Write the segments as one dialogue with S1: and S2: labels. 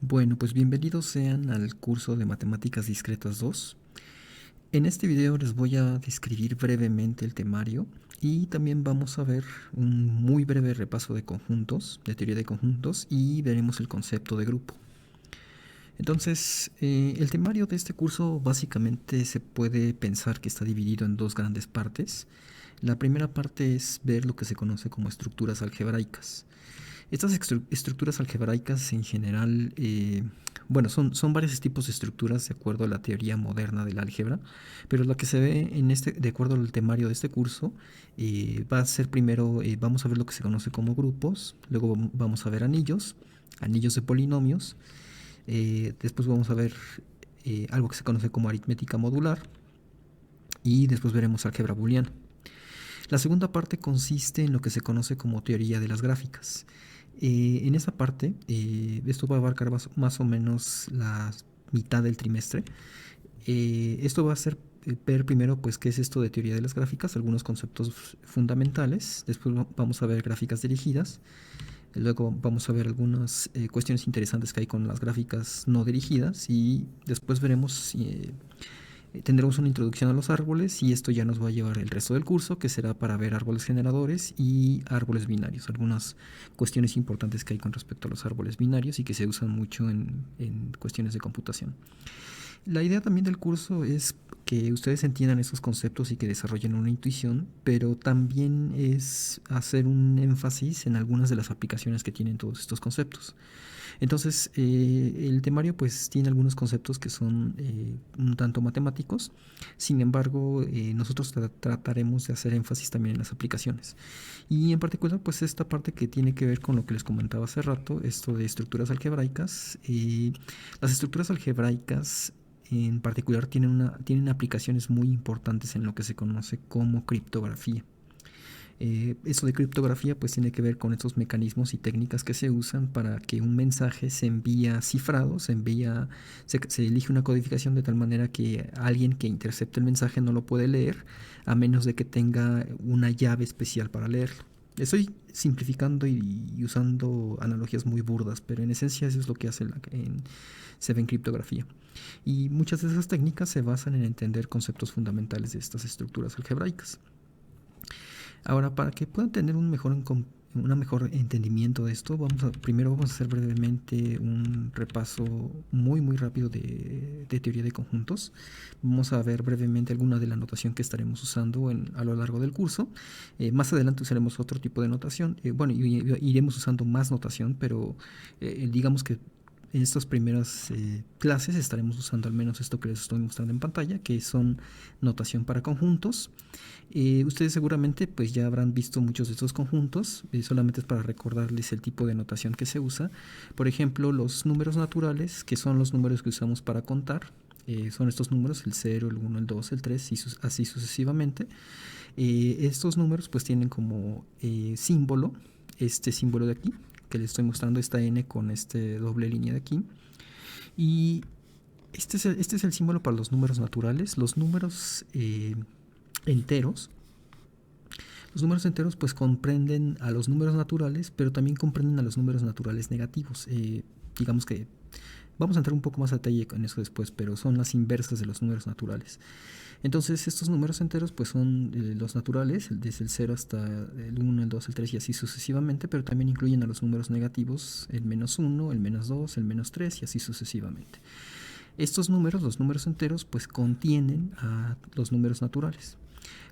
S1: Bueno, pues bienvenidos sean al curso de Matemáticas Discretas 2. En este video les voy a describir brevemente el temario y también vamos a ver un muy breve repaso de conjuntos, de teoría de conjuntos, y veremos el concepto de grupo. Entonces, el temario de este curso básicamente se puede pensar que está dividido en dos grandes partes. La primera parte es ver lo que se conoce como estructuras algebraicas. Estas estructuras algebraicas en general, bueno, son varios tipos de estructuras de acuerdo a la teoría moderna del álgebra, pero lo que se ve de acuerdo al temario de este curso, va a ser primero, vamos a ver lo que se conoce como grupos, luego vamos a ver anillos, anillos de polinomios, después vamos a ver algo que se conoce como aritmética modular y después veremos álgebra booleana. La segunda parte consiste en lo que se conoce como teoría de las gráficas. En esa parte, esto va a abarcar más o menos la mitad del trimestre. Esto va a ser ver primero pues qué es esto de teoría de las gráficas, algunos conceptos fundamentales, después vamos a ver gráficas dirigidas, luego vamos a ver algunas cuestiones interesantes que hay con las gráficas no dirigidas y después veremos tendremos una introducción a los árboles y esto ya nos va a llevar el resto del curso, que será para ver árboles generadores y árboles binarios, algunas cuestiones importantes que hay con respecto a los árboles binarios y que se usan mucho en cuestiones de computación. La idea también del curso es que ustedes entiendan esos conceptos y que desarrollen una intuición, pero también es hacer un énfasis en algunas de las aplicaciones que tienen todos estos conceptos. Entonces, el temario pues tiene algunos conceptos que son un tanto matemáticos, sin embargo, nosotros trataremos de hacer énfasis también en las aplicaciones. Y en particular, pues esta parte que tiene que ver con lo que les comentaba hace rato, esto de estructuras algebraicas. Las estructuras algebraicas en particular tienen aplicaciones muy importantes en lo que se conoce como criptografía. Eso de criptografía pues tiene que ver con estos mecanismos y técnicas que se usan para que un mensaje se envía cifrado, se elige una codificación de tal manera que alguien que intercepte el mensaje no lo puede leer a menos de que tenga una llave especial para leerlo. Estoy simplificando y usando analogías muy burdas, pero en esencia eso es lo que se ve en criptografía. Y muchas de esas técnicas se basan en entender conceptos fundamentales de estas estructuras algebraicas. Ahora, para que puedan tener un mejor entendimiento de esto, primero vamos a hacer brevemente un repaso muy rápido de teoría de conjuntos. Vamos a ver brevemente alguna de la notación que estaremos usando a lo largo del curso. Más adelante usaremos otro tipo de notación. Bueno, iremos usando más notación, pero digamos que en estas primeras clases estaremos usando al menos esto que les estoy mostrando en pantalla, que son notación para conjuntos. Ustedes seguramente pues ya habrán visto muchos de estos conjuntos, solamente es para recordarles el tipo de notación que se usa. Por ejemplo, los números naturales, que son los números que usamos para contar, son estos números, el 0, el 1, el 2, el 3 y así sucesivamente. Estos números pues tienen como símbolo este símbolo de aquí, que les estoy mostrando, esta n con este doble línea de aquí. Y este es el símbolo para los números naturales. Los números enteros. Los números enteros pues comprenden a los números naturales, pero también comprenden a los números naturales negativos. Digamos que vamos a entrar un poco más a detalle en eso después, pero son las inversas de los números naturales. Entonces estos números enteros pues son los naturales, desde el 0 hasta el 1, el 2, el 3 y así sucesivamente, pero también incluyen a los números negativos, el menos 1, el menos 2, el menos 3 y así sucesivamente. Estos números, los números enteros, pues contienen a los números naturales.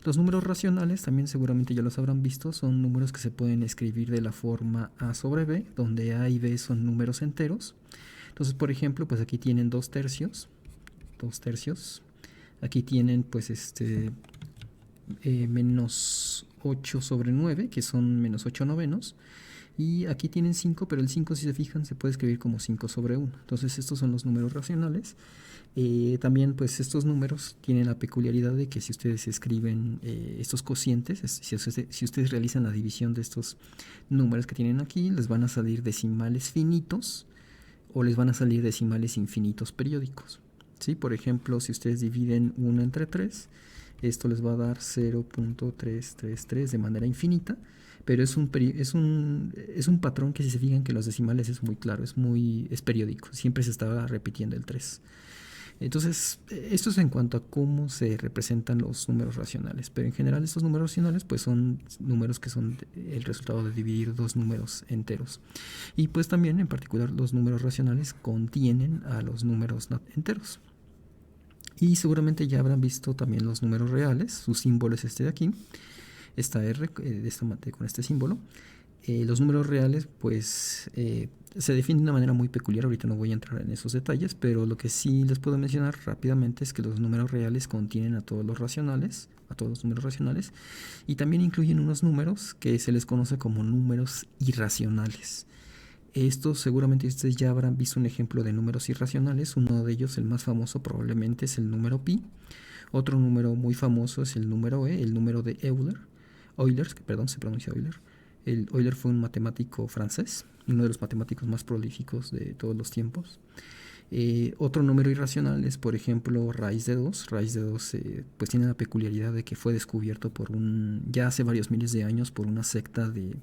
S1: Los números racionales, también seguramente ya los habrán visto, son números que se pueden escribir de la forma a sobre b, donde a y b son números enteros. Entonces, por ejemplo, pues aquí tienen 2 tercios, aquí tienen pues menos 8 sobre 9, que son menos 8 novenos. Y aquí tienen 5, pero el 5 si se fijan se puede escribir como 5 sobre 1. Entonces estos son los números racionales. También pues estos números tienen la peculiaridad de que si ustedes escriben estos cocientes, si ustedes realizan la división de estos números que tienen aquí, les van a salir decimales finitos o les van a salir decimales infinitos periódicos. ¿Sí? Por ejemplo, si ustedes dividen 1 entre 3, esto les va a dar 0.333 de manera infinita, pero es un patrón que, si se fijan, que los decimales es muy claro, es periódico, siempre se estaba repitiendo el 3. Entonces, esto es en cuanto a cómo se representan los números racionales, pero en general estos números racionales pues son números que son el resultado de dividir dos números enteros. Y pues también, en particular, los números racionales contienen a los números enteros. Y seguramente ya habrán visto también los números reales, su símbolo es este de aquí, esta R con este símbolo. Los números reales pues se definen de una manera muy peculiar, ahorita no voy a entrar en esos detalles, pero lo que sí les puedo mencionar rápidamente es que los números reales contienen a todos los racionales, a todos los números racionales, y también incluyen unos números que se les conoce como números irracionales. Estos seguramente ustedes ya habrán visto un ejemplo de números irracionales. Uno de ellos, el más famoso, probablemente es el número pi. Otro número muy famoso es el número e, el número de Euler. Perdón, se pronuncia Euler. Euler fue un matemático francés, uno de los matemáticos más prolíficos de todos los tiempos. Otro número irracional es, por ejemplo, raíz de 2. Raíz de 2 pues tiene la peculiaridad de que fue descubierto ya hace varios miles de años, por una secta de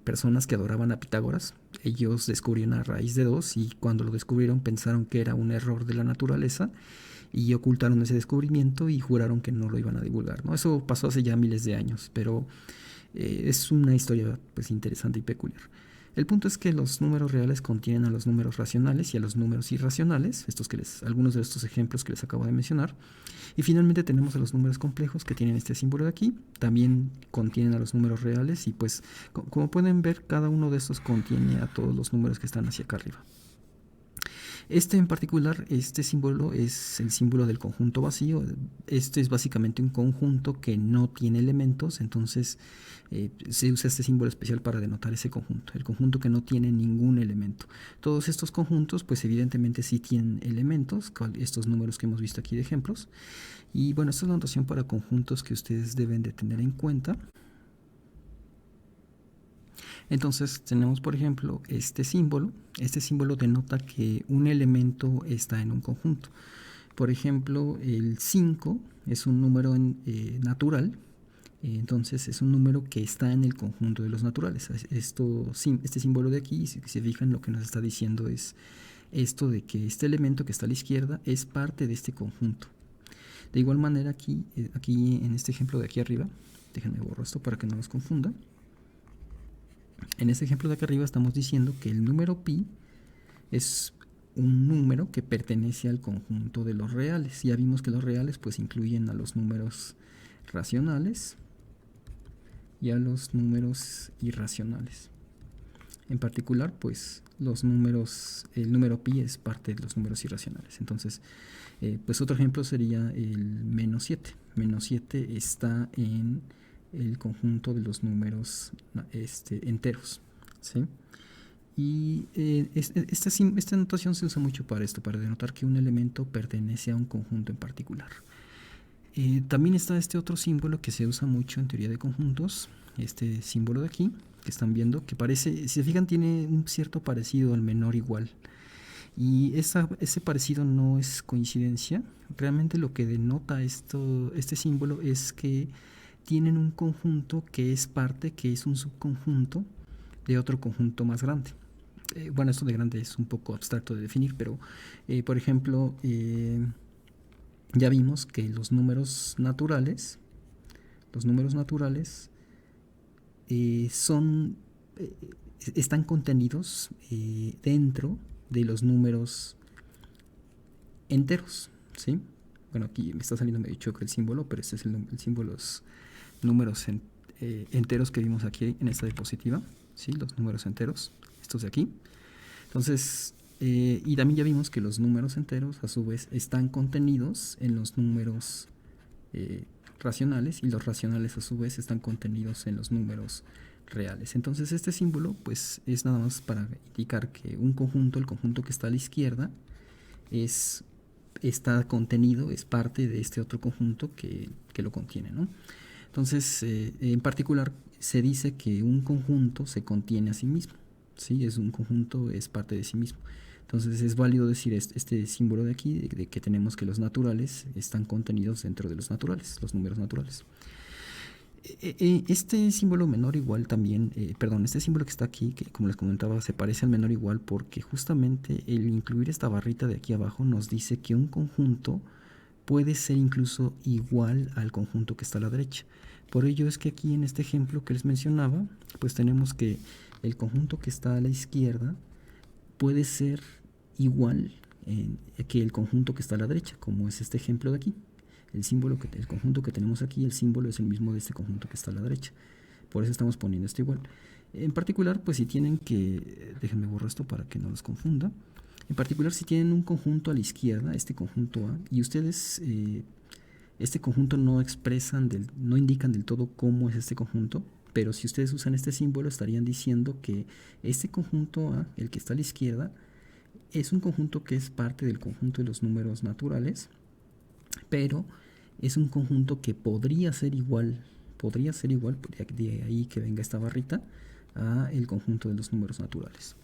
S1: personas que adoraban a Pitágoras. Ellos descubrieron a raíz de 2 y cuando lo descubrieron pensaron que era un error de la naturaleza y ocultaron ese descubrimiento y juraron que no lo iban a divulgar, ¿no? Eso pasó hace ya miles de años, pero es una historia pues interesante y peculiar. El punto es que los números reales contienen a los números racionales y a los números irracionales, algunos de estos ejemplos que les acabo de mencionar. Y finalmente tenemos a los números complejos, que tienen este símbolo de aquí. También contienen a los números reales y pues como pueden ver, cada uno de estos contiene a todos los números que están hacia acá arriba. En particular, este símbolo es el símbolo del conjunto vacío. Este es básicamente un conjunto que no tiene elementos, entonces se usa este símbolo especial para denotar ese conjunto, el conjunto que no tiene ningún elemento. Todos estos conjuntos pues evidentemente sí tienen elementos, estos números que hemos visto aquí de ejemplos. Y bueno, esta es la notación para conjuntos que ustedes deben de tener en cuenta. Entonces tenemos, por ejemplo, este símbolo. Este símbolo denota que un elemento está en un conjunto. Por ejemplo, el 5 es un número natural. Entonces es un número que está en el conjunto de los naturales. Este símbolo de aquí, si se fijan, lo que nos está diciendo es esto de que este elemento que está a la izquierda es parte de este conjunto. De igual manera, aquí en este ejemplo de aquí arriba, déjenme borrar esto para que no nos confunda. En este ejemplo de acá arriba estamos diciendo que el número pi es un número que pertenece al conjunto de los reales. Ya vimos que los reales pues incluyen a los números racionales y a los números irracionales. En particular, pues el número pi es parte de los números irracionales. Entonces, pues otro ejemplo sería el menos 7. Menos 7 está en el conjunto de los números enteros, ¿sí? Y esta notación se usa mucho para esto, para denotar que un elemento pertenece a un conjunto en particular. También está este otro símbolo que se usa mucho en teoría de conjuntos, este símbolo de aquí, que están viendo, que parece, si se fijan, tiene un cierto parecido al menor igual. Y ese parecido no es coincidencia. Realmente lo que denota este símbolo es que tienen un conjunto que es un subconjunto de otro conjunto más grande. Bueno, esto de grande es un poco abstracto de definir, pero por ejemplo, ya vimos que los números naturales están contenidos dentro de los números enteros, ¿sí? Bueno, aquí me está saliendo medio choque el símbolo, pero este es el símbolo, los números enteros que vimos aquí en esta diapositiva, ¿sí? Los números enteros, estos de aquí. Entonces, y también ya vimos que los números enteros a su vez están contenidos en los números racionales, y los racionales a su vez están contenidos en los números reales. Entonces este símbolo pues es nada más para indicar que un conjunto, el conjunto que está a la izquierda, está contenido, es parte de este otro conjunto que lo contiene, ¿no? Entonces, en particular, se dice que un conjunto se contiene a sí mismo, ¿sí? Un conjunto es parte de sí mismo. Entonces, es válido decir este símbolo de aquí, de que tenemos que los naturales están contenidos dentro de los naturales, los números naturales. Este símbolo menor igual también, perdón, este símbolo que está aquí, que como les comentaba, se parece al menor igual porque justamente el incluir esta barrita de aquí abajo nos dice que un conjunto puede ser incluso igual al conjunto que está a la derecha. Por ello es que aquí en este ejemplo que les mencionaba, pues tenemos que el conjunto que está a la izquierda puede ser igual que el conjunto que está a la derecha, como es este ejemplo de aquí. El conjunto que tenemos aquí, el símbolo es el mismo de este conjunto que está a la derecha. Por eso estamos poniendo esto igual. En particular, pues si tienen que, déjenme borrar esto para que no los confunda. En particular, si tienen un conjunto a la izquierda, este conjunto A, y ustedes este conjunto no expresan, no indican del todo cómo es este conjunto, pero si ustedes usan este símbolo estarían diciendo que este conjunto A, el que está a la izquierda, es un conjunto que es parte del conjunto de los números naturales, pero es un conjunto que podría ser igual de ahí que venga esta barrita, a el conjunto de los números naturales.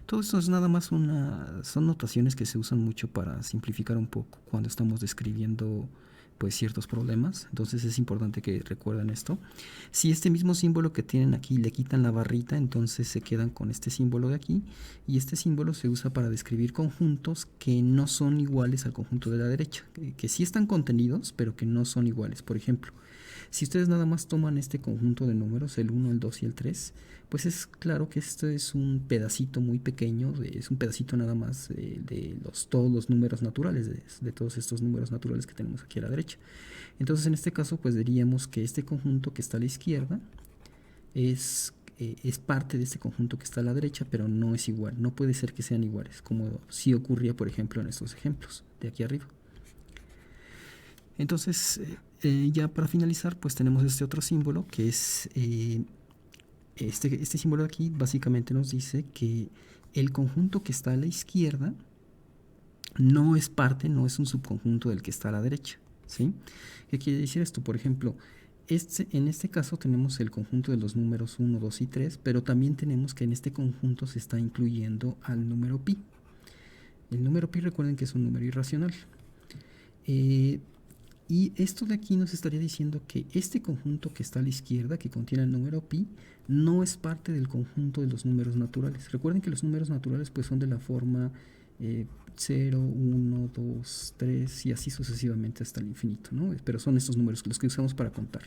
S1: Todo esto es nada más son notaciones que se usan mucho para simplificar un poco cuando estamos describiendo pues ciertos problemas. Entonces es importante que recuerden esto. Si este mismo símbolo que tienen aquí le quitan la barrita, entonces se quedan con este símbolo de aquí, y este símbolo se usa para describir conjuntos que no son iguales al conjunto de la derecha, que sí están contenidos pero que no son iguales. Por ejemplo, si ustedes nada más toman este conjunto de números, el 1, el 2 y el 3, pues es claro que esto es un pedacito muy pequeño, es un pedacito nada más de todos los números naturales, de todos estos números naturales que tenemos aquí a la derecha. Entonces en este caso pues diríamos que este conjunto que está a la izquierda es parte de este conjunto que está a la derecha, pero no es igual, no puede ser que sean iguales, como sí ocurría por ejemplo en estos ejemplos de aquí arriba. Entonces, ya para finalizar, pues tenemos este otro símbolo que es este símbolo de aquí. Básicamente nos dice que el conjunto que está a la izquierda no es un subconjunto del que está a la derecha, ¿sí? ¿Qué quiere decir esto? Por ejemplo, en este caso tenemos el conjunto de los números 1, 2 y 3, pero también tenemos que en este conjunto se está incluyendo al número pi. El número pi, recuerden que es un número irracional. Y esto de aquí nos estaría diciendo que este conjunto que está a la izquierda, que contiene el número pi, no es parte del conjunto de los números naturales. Recuerden que los números naturales pues son de la forma 0, 1, 2, 3 y así sucesivamente hasta el infinito, ¿no? Pero son estos números los que usamos para contar.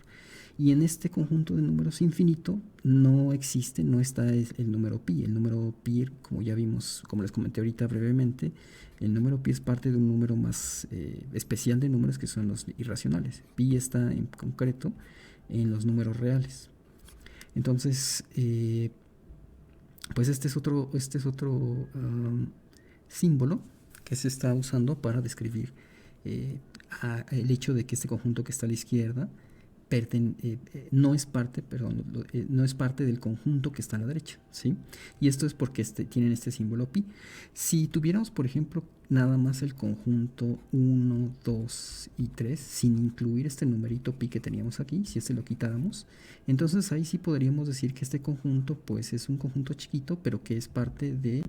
S1: Y en este conjunto de números infinito no existe, no está el número pi. El número pi, como ya vimos, como les comenté ahorita brevemente, el número pi es parte de un número más especial de números que son los irracionales. Pi está en concreto en los números reales. Entonces, pues este es otro símbolo que se está usando para describir el hecho de que este conjunto que está a la izquierda no es parte del conjunto que está a la derecha, ¿sí? Y esto es porque tienen este símbolo pi. Si tuviéramos, por ejemplo, nada más el conjunto 1, 2 y 3, sin incluir este numerito pi que teníamos aquí, si este lo quitáramos, entonces ahí sí podríamos decir que este conjunto pues es un conjunto chiquito, pero que es parte del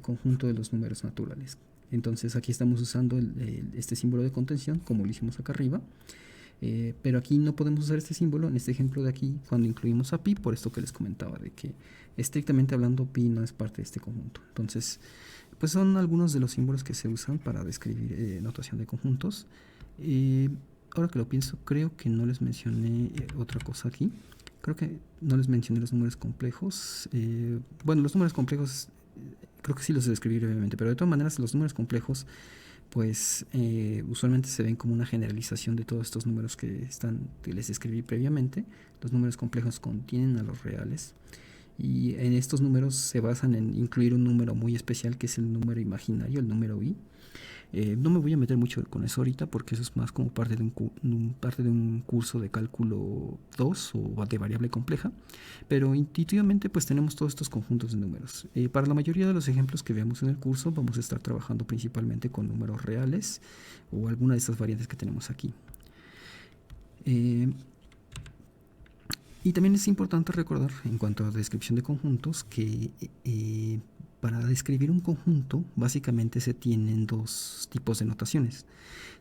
S1: conjunto de los números naturales. Entonces aquí estamos usando este símbolo de contención como lo hicimos acá arriba. Pero aquí no podemos usar este símbolo en este ejemplo de aquí cuando incluimos a pi, por esto que les comentaba de que estrictamente hablando pi no es parte de este conjunto. Entonces pues son algunos de los símbolos que se usan para describir notación de conjuntos. Ahora que lo pienso, creo que no les mencioné otra cosa aquí. Creo que no les mencioné los números complejos. Bueno, los números complejos creo que sí los describí brevemente, pero de todas maneras los números complejos pues usualmente se ven como una generalización de todos estos números que les escribí previamente. Los números complejos contienen a los reales y en estos números se basan en incluir un número muy especial que es el número imaginario, el número i. No me voy a meter mucho con eso ahorita porque eso es más como parte de un curso de cálculo 2 o de variable compleja, pero intuitivamente pues tenemos todos estos conjuntos de números. Para la mayoría de los ejemplos que veamos en el curso vamos a estar trabajando principalmente con números reales o alguna de estas variantes que tenemos aquí. Y también es importante recordar en cuanto a descripción de conjuntos que para describir un conjunto, básicamente se tienen dos tipos de notaciones.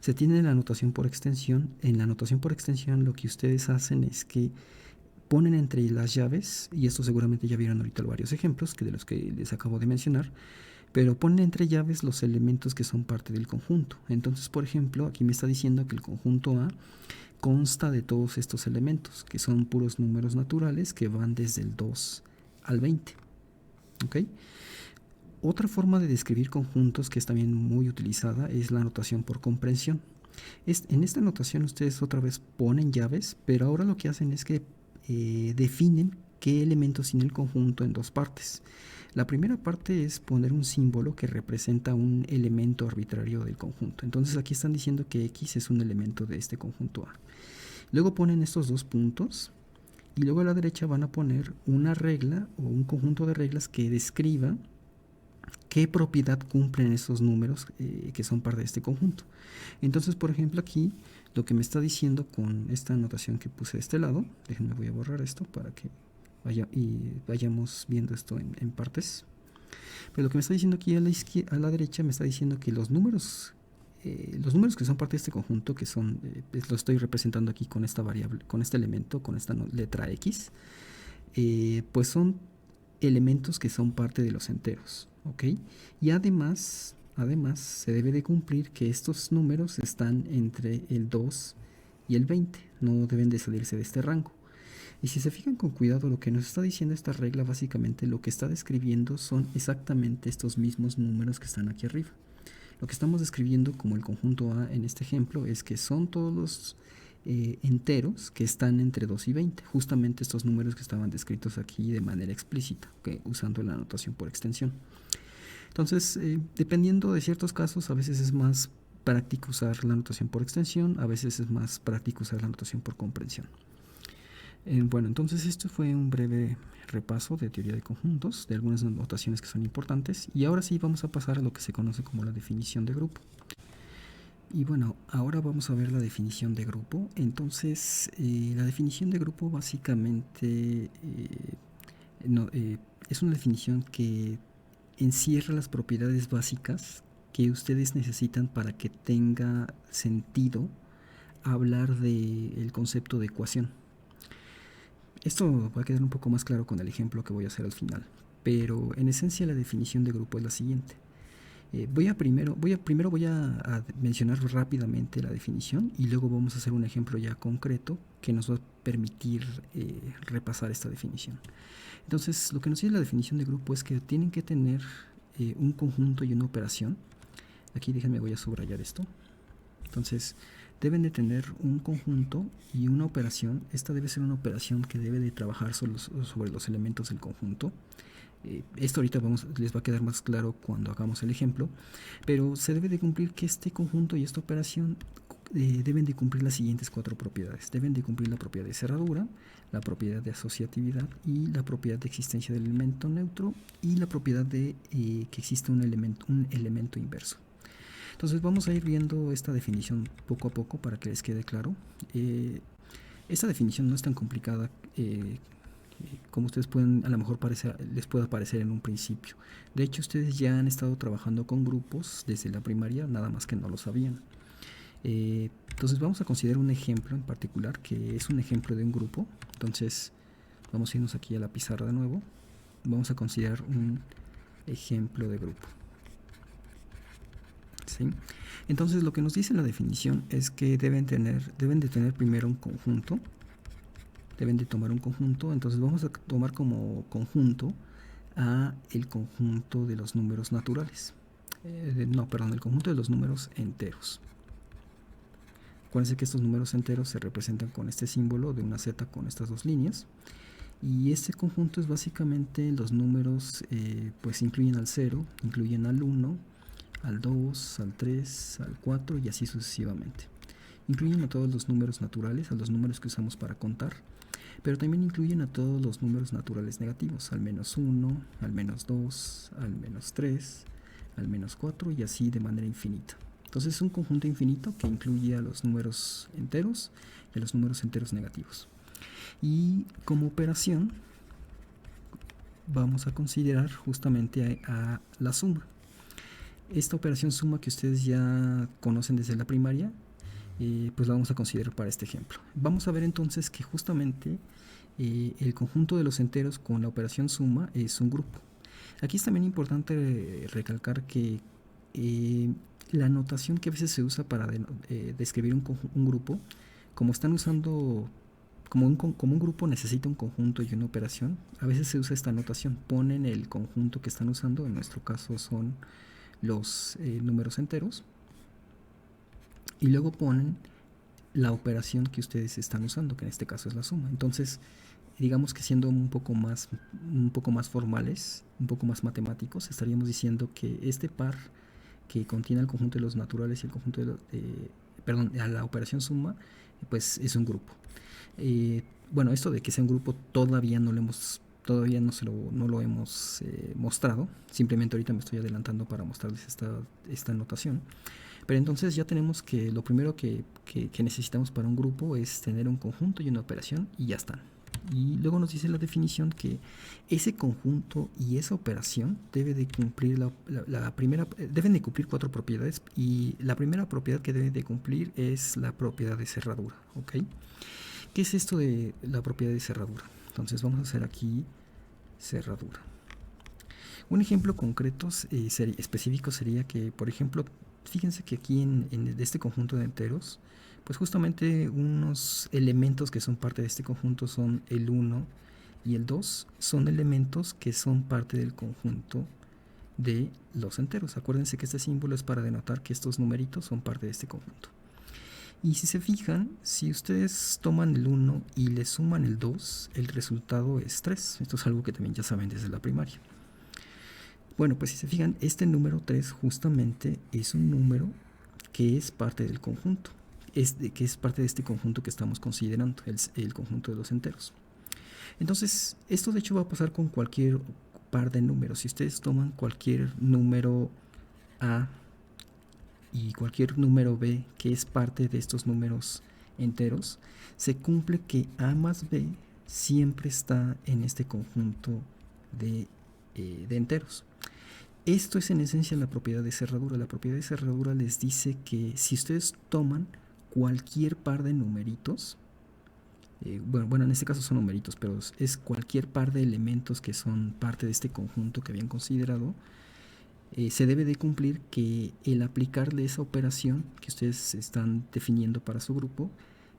S1: Se tiene la notación por extensión. En la notación por extensión lo que ustedes hacen es que ponen entre las llaves, y esto seguramente ya vieron ahorita varios ejemplos que de los que les acabo de mencionar, pero ponen entre llaves los elementos que son parte del conjunto. Entonces, por ejemplo, aquí me está diciendo que el conjunto A consta de todos estos elementos, que son puros números naturales que van desde el 2 al 20. ¿Ok? Otra forma de describir conjuntos que es también muy utilizada es la notación por comprensión. En esta notación ustedes otra vez ponen llaves, pero ahora lo que hacen es que definen qué elementos tiene el conjunto en dos partes. La primera parte es poner un símbolo que representa un elemento arbitrario del conjunto. Entonces aquí están diciendo que X es un elemento de este conjunto A. Luego ponen estos dos puntos y luego a la derecha van a poner una regla o un conjunto de reglas que describa qué propiedad cumplen esos números que son parte de este conjunto. Entonces, por ejemplo, aquí lo que me está diciendo con esta anotación que puse de este lado, déjenme, voy a borrar esto para que vayamos viendo esto en partes. Pero lo que me está diciendo aquí a la derecha me está diciendo que los números que son parte de este conjunto, que son, lo estoy representando aquí con esta variable, con este elemento, con esta letra X, pues son elementos que son parte de los enteros, ¿ok? Y además se debe de cumplir que estos números están entre el 2 y el 20, no deben de salirse de este rango. Y si se fijan con cuidado, lo que nos está diciendo esta regla, básicamente lo que está describiendo son exactamente estos mismos números que están aquí arriba. Lo que estamos describiendo como el conjunto A en este ejemplo es que son todos los enteros que están entre 2 y 20, justamente estos números que estaban descritos aquí de manera explícita, usando la notación por extensión. Entonces, dependiendo de ciertos casos, a veces es más práctico usar la notación por extensión, a veces es más práctico usar la notación por comprensión. Bueno, entonces esto fue un breve repaso de teoría de conjuntos, de algunas notaciones que son importantes, y ahora sí vamos a pasar a lo que se conoce como la definición de grupo. Y bueno, ahora vamos a ver la definición de grupo. Entonces, la definición de grupo básicamente es una definición que encierra las propiedades básicas que ustedes necesitan para que tenga sentido hablar del concepto de ecuación. Esto va a quedar un poco más claro con el ejemplo que voy a hacer al final, pero en esencia la definición de grupo es la siguiente. Primero voy a mencionar rápidamente la definición y luego vamos a hacer un ejemplo ya concreto que nos va a permitir repasar esta definición. Entonces, lo que nos dice la definición de grupo es que tienen que tener un conjunto y una operación. Aquí déjenme, voy a subrayar esto. Entonces, deben de tener un conjunto y una operación. Esta debe ser una operación que debe de trabajar sobre los elementos del conjunto. Esto ahorita les va a quedar más claro cuando hagamos el ejemplo, pero se debe de cumplir que este conjunto y esta operación deben de cumplir las siguientes 4 propiedades. Deben de cumplir la propiedad de cerradura, la propiedad de asociatividad y la propiedad de existencia del elemento neutro y la propiedad de que existe un elemento inverso. Entonces vamos a ir viendo esta definición poco a poco para que les quede claro. Esta definición no es tan complicada como ustedes pueden, a lo mejor les pueda parecer en un principio. De hecho, ustedes ya han estado trabajando con grupos desde la primaria, nada más que no lo sabían. Entonces vamos a considerar un ejemplo en particular, que es un ejemplo de un grupo. Entonces vamos a irnos aquí a la pizarra de nuevo. Vamos a considerar un ejemplo de grupo. ¿Sí? Entonces lo que nos dice la definición es que deben de tener primero un conjunto. Deben de tomar un conjunto. Entonces vamos a tomar como conjunto a el conjunto de los números naturales. El conjunto de los números enteros. Acuérdense que estos números enteros se representan con este símbolo de una Z con estas dos líneas. Y este conjunto es básicamente los números, pues incluyen al 0, incluyen al 1, al 2, al 3, al 4 y así sucesivamente. Incluyen a todos los números naturales, a los números que usamos para contar, pero también incluyen a todos los números naturales negativos, al menos 1, al menos 2, al menos 3, al menos 4 y así de manera infinita. Entonces es un conjunto infinito que incluye a los números enteros y a los números enteros negativos. Y como operación, vamos a considerar justamente a la suma. Esta operación suma que ustedes ya conocen desde la primaria, pues la vamos a considerar para este ejemplo. Vamos a ver entonces que justamente el conjunto de los enteros con la operación suma es un grupo. Aquí es también importante recalcar que la notación que a veces se usa para describir un grupo, como están usando, como un grupo necesita un conjunto y una operación, a veces se usa esta notación. Ponen el conjunto que están usando, en nuestro caso son los números enteros, y luego ponen la operación que ustedes están usando, que en este caso es la suma. Entonces, digamos que siendo un poco más formales, un poco más matemáticos, estaríamos diciendo que este par que contiene el conjunto de los naturales y el conjunto de a la operación suma, pues es un grupo. Bueno, esto de que sea un grupo todavía no lo hemos mostrado. Simplemente ahorita me estoy adelantando para mostrarles esta notación. Pero entonces ya tenemos que lo primero que necesitamos para un grupo es tener un conjunto y una operación, y ya están. Y luego nos dice la definición que ese conjunto y esa operación debe de cumplir deben de cumplir 4 propiedades, y la primera propiedad que deben de cumplir es la propiedad de cerradura, ¿ok? ¿Qué es esto de la propiedad de cerradura? Entonces vamos a hacer aquí cerradura. Un ejemplo concreto específico sería que, por ejemplo, fíjense que aquí en este conjunto de enteros, pues justamente unos elementos que son parte de este conjunto son el 1 y el 2, son elementos que son parte del conjunto de los enteros. Acuérdense que este símbolo es para denotar que estos numeritos son parte de este conjunto. Y si se fijan, si ustedes toman el 1 y le suman el 2, el resultado es 3. Esto es algo que también ya saben desde la primaria. Bueno, pues si se fijan, este número 3 justamente es un número que es parte del conjunto, que es parte de este conjunto que estamos considerando, el conjunto de los enteros. Entonces, esto de hecho va a pasar con cualquier par de números. Si ustedes toman cualquier número A y cualquier número B que es parte de estos números enteros, se cumple que A más B siempre está en este conjunto de enteros. Esto es en esencia la propiedad de cerradura. La propiedad de cerradura les dice que si ustedes toman cualquier par de numeritos, bueno, en este caso son numeritos, pero es cualquier par de elementos que son parte de este conjunto que habían considerado, se debe de cumplir que el aplicarle esa operación que ustedes están definiendo para su grupo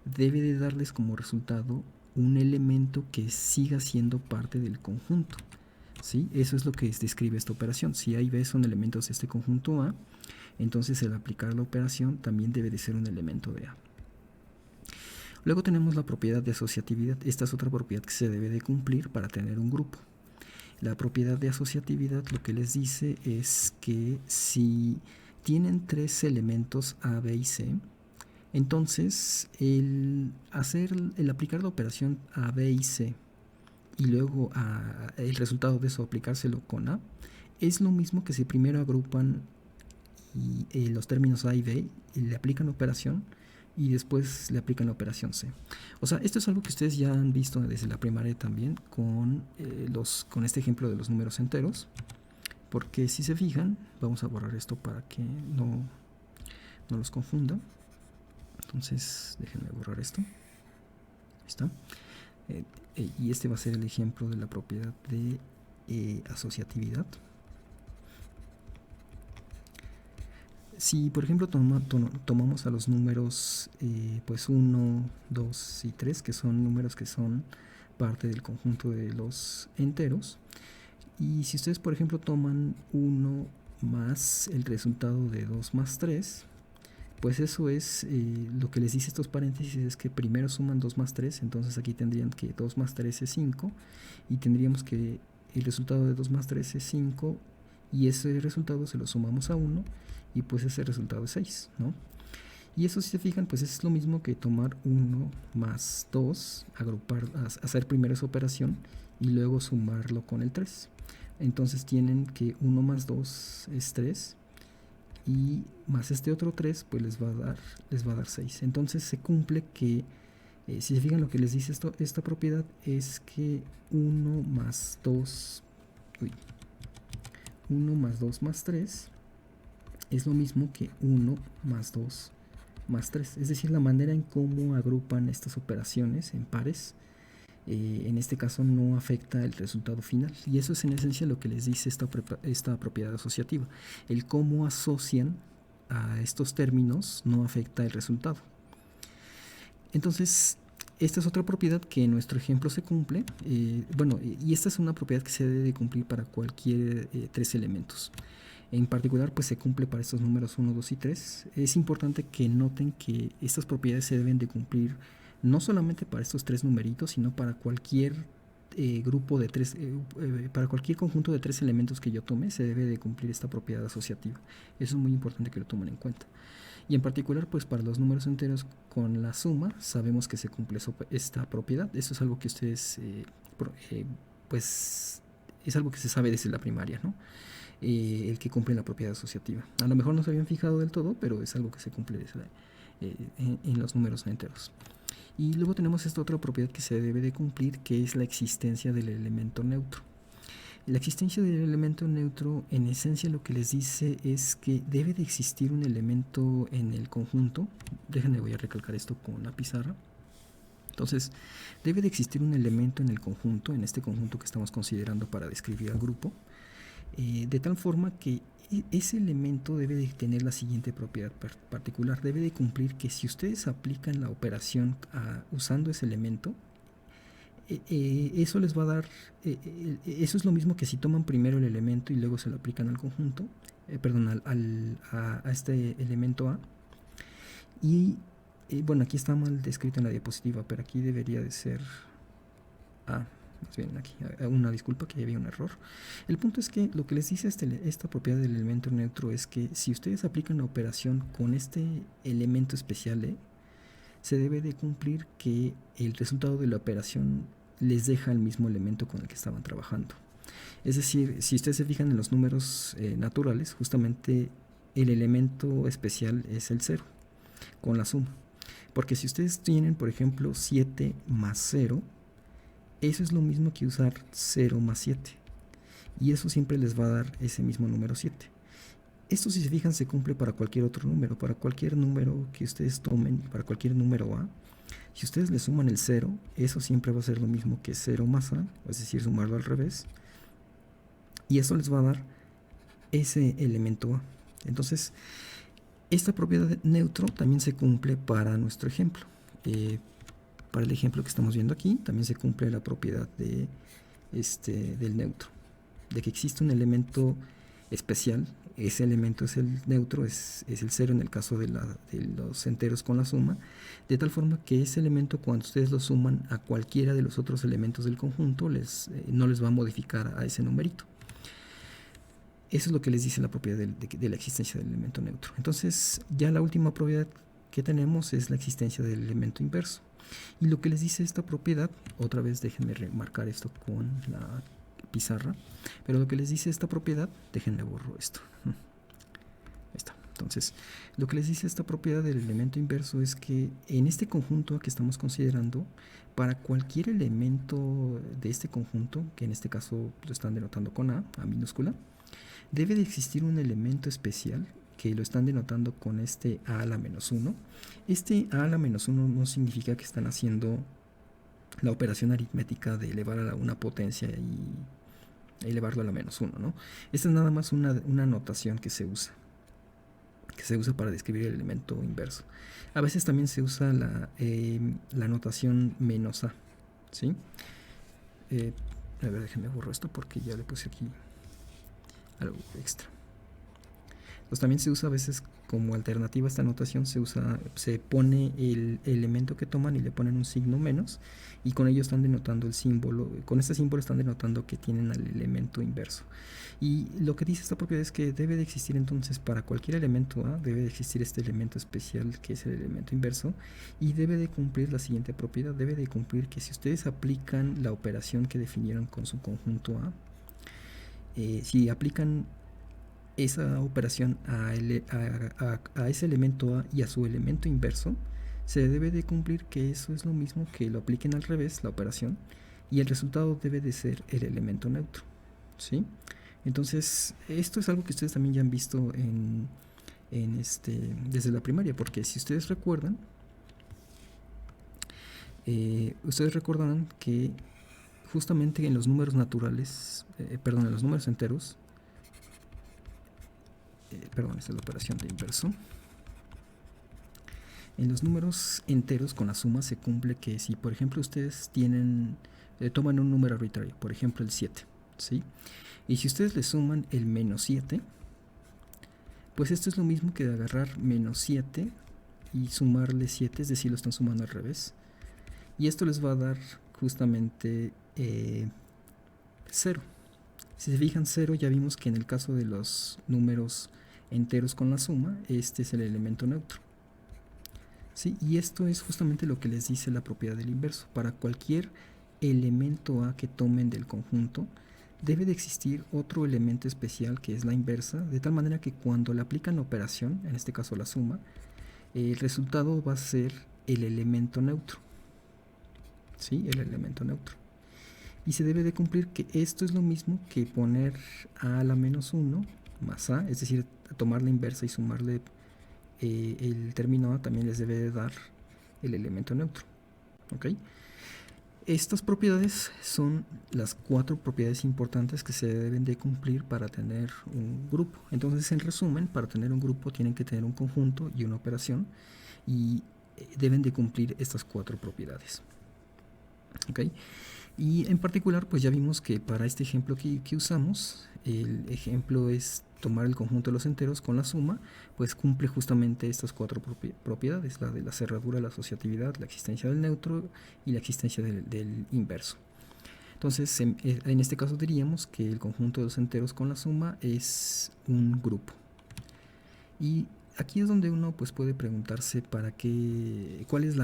S1: debe de darles como resultado un elemento que siga siendo parte del conjunto. ¿Sí? Eso es lo que describe esta operación. Si A y B son elementos de este conjunto A, entonces el aplicar la operación también debe de ser un elemento de A. Luego tenemos la propiedad de asociatividad. Esta es otra propiedad que se debe de cumplir para tener un grupo. La propiedad de asociatividad lo que les dice es que si tienen 3 elementos A, B y C, entonces el aplicar la operación A, B y C y luego el resultado de eso aplicárselo con A, es lo mismo que si primero agrupan los términos A y B y le aplican la operación y después le aplican la operación C. O sea, esto es algo que ustedes ya han visto desde la primaria también con este ejemplo de los números enteros, porque si se fijan, vamos a borrar esto para que no los confunda. Entonces déjenme borrar esto. Ahí está. Y este va a ser el ejemplo de la propiedad de asociatividad. Si por ejemplo tomamos a los números pues 1, 2 y 3, que son números que son parte del conjunto de los enteros, y si ustedes por ejemplo toman 1 más el resultado de 2 más 3, pues eso es lo que les dice estos paréntesis, es que primero suman 2 más 3, entonces aquí tendrían que 2 más 3 es 5, y tendríamos que el resultado de 2 más 3 es 5, y ese resultado se lo sumamos a 1, y pues ese resultado es 6, ¿no? Y eso, si se fijan, pues es lo mismo que tomar 1 más 2, hacer primero esa operación y luego sumarlo con el 3. Entonces tienen que 1 más 2 es 3, y más este otro 3, pues les va a dar 6. Entonces se cumple que, si se fijan, lo que les dice esta propiedad es que 1 más 2 1 más 2 más 3 es lo mismo que 1 más 2 más 3. Es decir, la manera en cómo agrupan estas operaciones en pares, en este caso no afecta el resultado final. Y eso es en esencia lo que les dice esta propiedad asociativa. El cómo asocian a estos términos no afecta el resultado. Entonces, esta es otra propiedad que en nuestro ejemplo se cumple. Y esta es una propiedad que se debe de cumplir para cualquier 3 elementos. En particular, pues se cumple para estos números 1, 2 y 3. Es importante que noten que estas propiedades se deben de cumplir no solamente para estos 3 numeritos, sino para cualquier grupo de 3, para cualquier conjunto de 3 elementos que yo tome, se debe de cumplir esta propiedad asociativa. Eso es muy importante que lo tomen en cuenta. Y en particular, pues para los números enteros con la suma, sabemos que se cumple esta propiedad. Eso es algo que ustedes, pues, es algo que se sabe desde la primaria, ¿no? El que cumple la propiedad asociativa. A lo mejor no se habían fijado del todo, pero es algo que se cumple en los números enteros. Y luego tenemos esta otra propiedad que se debe de cumplir, que es la existencia del elemento neutro. La existencia del elemento neutro, en esencia, lo que les dice es que debe de existir un elemento en el conjunto. Déjenme, voy a recalcar esto con la pizarra. Entonces, debe de existir un elemento en el conjunto, en este conjunto que estamos considerando para describir al grupo, de tal forma que ese elemento debe de tener la siguiente propiedad particular. Debe de cumplir que si ustedes aplican la operación usando ese elemento, eso les va a dar, eso es lo mismo que si toman primero el elemento y luego se lo aplican al conjunto, a este elemento A. Y bueno, aquí está mal descrito en la diapositiva, pero aquí debería de ser A. Más bien aquí, una disculpa que había un error. El punto es que lo que les dice esta propiedad del elemento neutro es que si ustedes aplican la operación con este elemento especial se debe de cumplir que el resultado de la operación les deja el mismo elemento con el que estaban trabajando. Es decir, si ustedes se fijan en los números naturales, justamente el elemento especial es el 0 con la suma. Porque si ustedes tienen, por ejemplo, 7 más 0, eso es lo mismo que usar 0 más 7. Y eso siempre les va a dar ese mismo número 7. Esto, si se fijan, se cumple para cualquier otro número. Para cualquier número que ustedes tomen, para cualquier número A, si ustedes le suman el 0, eso siempre va a ser lo mismo que 0 más A, es decir, sumarlo al revés. Y eso les va a dar ese elemento A. Entonces, esta propiedad de neutro también se cumple para nuestro ejemplo. Para el ejemplo que estamos viendo aquí, también se cumple la propiedad del neutro, de que existe un elemento especial. Ese elemento es el neutro, es el 0 en el caso de los enteros con la suma, de tal forma que ese elemento, cuando ustedes lo suman a cualquiera de los otros elementos del conjunto, no les va a modificar a ese numerito. Eso es lo que les dice la propiedad de la existencia del elemento neutro. Entonces, ya la última propiedad que tenemos es la existencia del elemento inverso. Y lo que les dice esta propiedad, otra vez déjenme remarcar esto con la pizarra, pero lo que les dice esta propiedad, déjenme borro esto. Ahí está. Entonces, lo que les dice esta propiedad del elemento inverso es que en este conjunto que estamos considerando, para cualquier elemento de este conjunto, que en este caso lo están denotando con A minúscula, debe de existir un elemento especial que lo están denotando con este a la menos 1. Este a la menos 1 no significa que están haciendo la operación aritmética de elevar a una potencia y elevarlo a la menos 1, ¿no? Esta es nada más una notación que se usa para describir el elemento inverso. A veces también se usa la notación menos a, ¿sí? A ver, déjenme borro esto porque ya le puse aquí algo extra. Pues también se usa a veces como alternativa a esta notación, se pone el elemento que toman y le ponen un signo menos, y con ello están denotando el símbolo, con este símbolo están denotando que tienen al elemento inverso. Y lo que dice esta propiedad es que debe de existir entonces para cualquier elemento A, debe de existir este elemento especial que es el elemento inverso, y debe de cumplir la siguiente propiedad, debe de cumplir que si ustedes aplican la operación que definieron con su conjunto A, si aplican esa operación a ese elemento A y a su elemento inverso, se debe de cumplir que eso es lo mismo que lo apliquen al revés, la operación, y el resultado debe de ser el elemento neutro. ¿sí? Entonces, esto es algo que ustedes también ya han visto desde la primaria, porque si ustedes recuerdan, ustedes recordarán que justamente en los números naturales, en los números enteros, esta es la operación de inverso. En los números enteros con la suma se cumple que si, por ejemplo, ustedes toman un número arbitrario, por ejemplo el 7, ¿sí? Y si ustedes le suman el menos 7, pues esto es lo mismo que de agarrar menos 7 y sumarle 7, es decir, lo están sumando al revés. Y esto les va a dar justamente 0. Si se fijan, 0 ya vimos que en el caso de los números enteros con la suma, este es el elemento neutro. ¿Sí? Y esto es justamente lo que les dice la propiedad del inverso. Para cualquier elemento A que tomen del conjunto, debe de existir otro elemento especial que es la inversa, de tal manera que cuando le aplican la operación, en este caso la suma, el resultado va a ser el elemento neutro. ¿Sí? El elemento neutro. Y se debe de cumplir que esto es lo mismo que poner a la menos 1 más a, es decir, tomar la inversa y sumarle el término a, también les debe de dar el elemento neutro. ¿Ok? Estas propiedades son las 4 propiedades importantes que se deben de cumplir para tener un grupo. Entonces, en resumen, para tener un grupo tienen que tener un conjunto y una operación, y deben de cumplir estas 4 propiedades. ¿Ok? Y en particular, pues ya vimos que para este ejemplo que usamos, el ejemplo es tomar el conjunto de los enteros con la suma, pues cumple justamente estas 4 propiedades, la de la cerradura, la asociatividad, la existencia del neutro y la existencia del inverso. Entonces, en este caso diríamos que el conjunto de los enteros con la suma es un grupo. Y aquí es donde uno pues puede preguntarse cuál es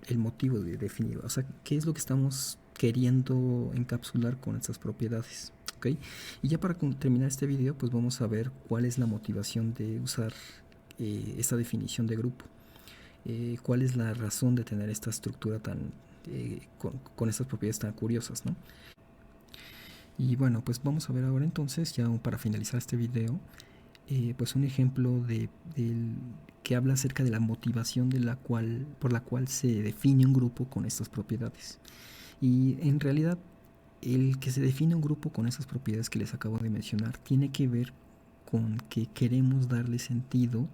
S1: el motivo de definir, o sea, qué es lo que estamos queriendo encapsular con estas propiedades. ¿Okay? Y ya para terminar este video, pues vamos a ver cuál es la motivación de usar esta definición de grupo. Cuál es la razón de tener esta estructura con estas propiedades tan curiosas, ¿no? Y bueno, pues vamos a ver ahora entonces, ya para finalizar este video, pues un ejemplo que habla acerca de la motivación por la cual se define un grupo con estas propiedades. Y en realidad, el que se define un grupo con esas propiedades que les acabo de mencionar tiene que ver con que queremos darle sentido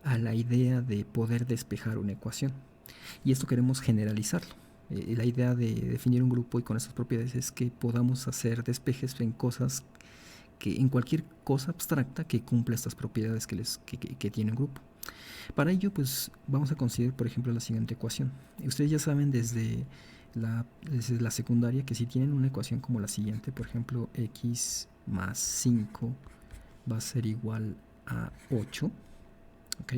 S1: a la idea de poder despejar una ecuación. Y esto queremos generalizarlo. La idea de definir un grupo y con esas propiedades es que podamos hacer despejes en cualquier cosa abstracta que cumpla estas propiedades que tiene un grupo. Para ello, pues vamos a considerar, por ejemplo, la siguiente ecuación. Ustedes ya saben desde la secundaria que si tienen una ecuación como la siguiente, por ejemplo, x más 5 va a ser igual a 8, ¿ok?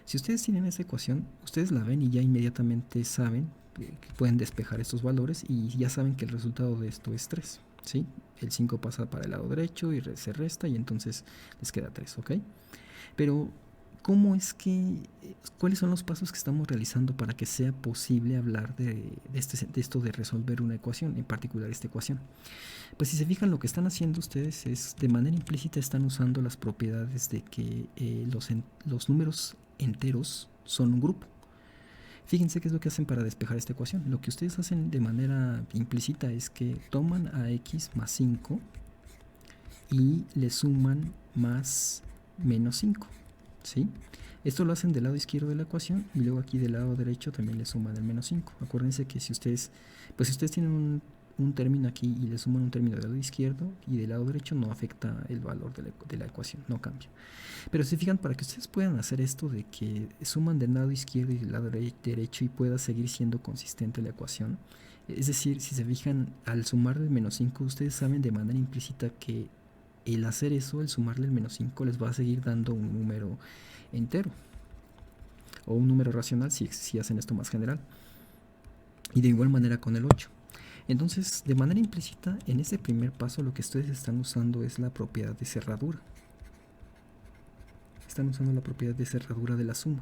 S1: Si ustedes tienen esa ecuación, ustedes la ven y ya inmediatamente saben que pueden despejar estos valores y ya saben que el resultado de esto es 3, ¿sí? El 5 pasa para el lado derecho y se resta y entonces les queda 3, ¿ok? Pero ¿cuáles son los pasos que estamos realizando para que sea posible hablar de esto de resolver una ecuación, en particular esta ecuación? Pues si se fijan, lo que están haciendo ustedes es, de manera implícita, están usando las propiedades de que los números enteros son un grupo. Fíjense qué es lo que hacen para despejar esta ecuación. Lo que ustedes hacen de manera implícita es que toman a x más 5 y le suman más menos 5, ¿sí? Esto lo hacen del lado izquierdo de la ecuación y luego aquí del lado derecho también le suman el menos 5. Acuérdense que si ustedes tienen un término aquí y le suman un término del lado izquierdo y del lado derecho, no afecta el valor de la ecuación, no cambia. Pero si se fijan, para que ustedes puedan hacer esto de que suman del lado izquierdo y del lado derecho y pueda seguir siendo consistente la ecuación, es decir, si se fijan, al sumar del menos 5, ustedes saben de manera implícita que el hacer eso, el sumarle el menos 5, les va a seguir dando un número entero o un número racional si hacen esto más general. Y de igual manera con el 8. Entonces, de manera implícita, en este primer paso lo que ustedes están usando es la propiedad de cerradura. Están usando la propiedad de cerradura de la suma,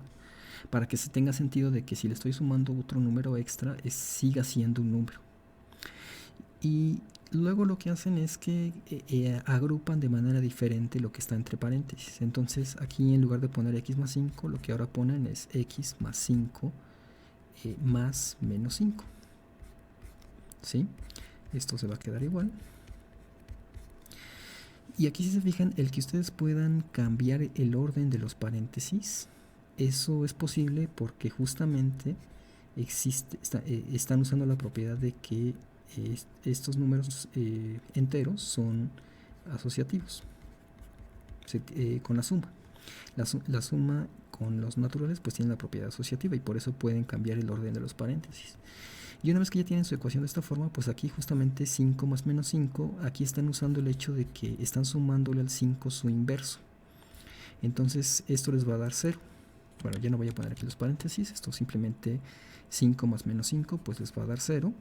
S1: para que se tenga sentido de que si le estoy sumando otro número extra, siga siendo un número. Y Luego lo que hacen es que agrupan de manera diferente lo que está entre paréntesis. Entonces aquí en lugar de poner x más 5, lo que ahora ponen es x más 5 más menos 5. ¿Sí? Esto se va a quedar igual. Y aquí si se fijan, el que ustedes puedan cambiar el orden de los paréntesis, eso es posible porque justamente están usando la propiedad de que estos números enteros son asociativos con la suma. La suma con los naturales pues tiene la propiedad asociativa y por eso pueden cambiar el orden de los paréntesis. Y una vez que ya tienen su ecuación de esta forma, pues aquí justamente 5 más menos 5, aquí están usando el hecho de que están sumándole al 5 su inverso. Entonces esto les va a dar 0. Bueno, ya no voy a poner aquí los paréntesis, esto simplemente 5 más menos 5 pues les va a dar 0.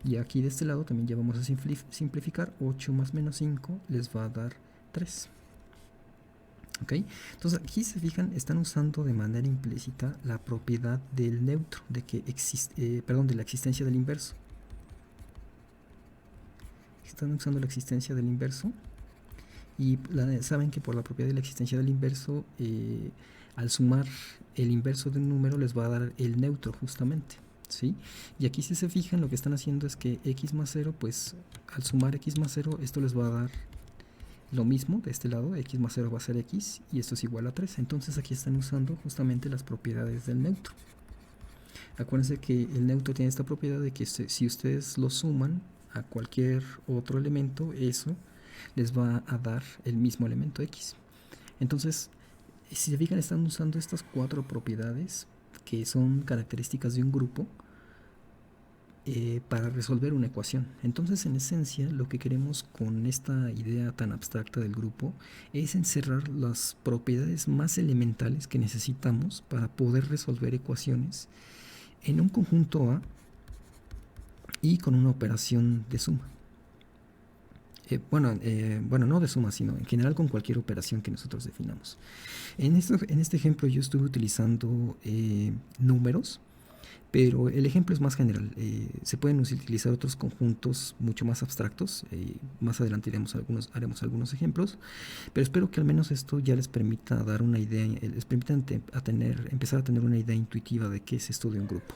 S1: Y aquí de este lado también ya vamos a simplificar, 8 más menos 5 les va a dar 3. ¿Ok? Entonces aquí se fijan, están usando de manera implícita la propiedad del neutro, de que de la existencia del inverso. Están usando la existencia del inverso y saben que por la propiedad de la existencia del inverso, al sumar el inverso de un número les va a dar el neutro justamente. ¿Sí? Y aquí si se fijan, lo que están haciendo es que x más 0, pues al sumar x más 0, esto les va a dar lo mismo de este lado, x más 0 va a ser x y esto es igual a 3. Entonces aquí están usando justamente las propiedades del neutro. Acuérdense que el neutro tiene esta propiedad de que si ustedes lo suman a cualquier otro elemento, eso les va a dar el mismo elemento x. Entonces, si se fijan, están usando estas 4 propiedades que son características de un grupo para resolver una ecuación. Entonces, en esencia, lo que queremos con esta idea tan abstracta del grupo es encerrar las propiedades más elementales que necesitamos para poder resolver ecuaciones en un conjunto A y con una operación de suma. Bueno, no de suma, sino en general con cualquier operación que nosotros definamos. En este ejemplo yo estuve utilizando números, pero el ejemplo es más general. Se pueden utilizar otros conjuntos mucho más abstractos. Más adelante haremos algunos ejemplos, pero espero que al menos esto ya les permita dar una idea, les permita empezar a tener una idea intuitiva de qué es esto de un grupo.